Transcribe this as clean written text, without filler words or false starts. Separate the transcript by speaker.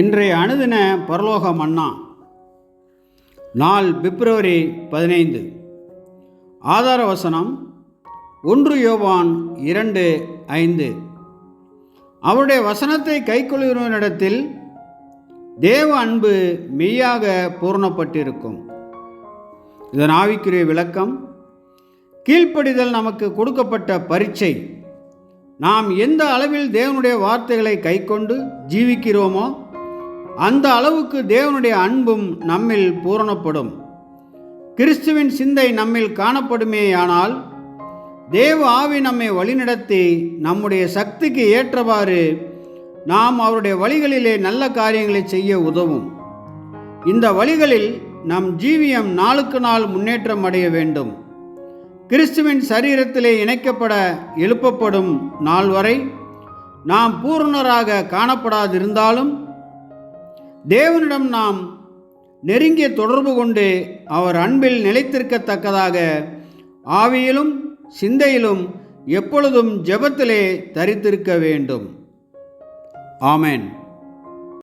Speaker 1: இன்றைய அனுதின பரலோக மன்னா. நாள் பிப்ரவரி 15. ஆதார வசனம் 1 யோவான் 2:5. அவருடைய வசனத்தை கைக்கொள்கிறவனிடத்தில் தேவ அன்பு மெய்யாக பூரணப்பட்டிருக்கும். இதன் ஆவிக்குரிய விளக்கம்: கீழ்ப்படிதல் நமக்கு கொடுக்கப்பட்ட பரீட்சை. நாம் எந்த அளவில் தேவனுடைய வார்த்தைகளை கைக்கொண்டு ஜீவிக்கிறோமோ அந்த அளவுக்கு தேவனுடைய அன்பும் நம்மில் பூரணப்படும். கிறிஸ்துவின் சிந்தை நம்மில் காணப்படுமேயானால் தேவ ஆவி நம்மை வழிநடத்தி நம்முடைய சக்திக்கு ஏற்றவாறு நாம் அவருடைய வழிகளிலே நல்ல காரியங்களை செய்ய உதவும். இந்த வழிகளில் நம் ஜீவியம் நாளுக்கு நாள் முன்னேற்றம் அடைய வேண்டும். கிறிஸ்துவின் சரீரத்திலே இணைக்கப்பட எழுப்பப்படும் நாள் வரை நாம் பூரணராக காணப்படாதிருந்தாலும் தேவனிடம் நாம் நெருங்கிய தொடர்பு கொண்டு அவர் அன்பில் நிலைத்திருக்கத்தக்கதாக ஆவியிலும் சிந்தையிலும் எப்பொழுதும் ஜெபத்திலே தரித்திருக்க வேண்டும். ஆமென்.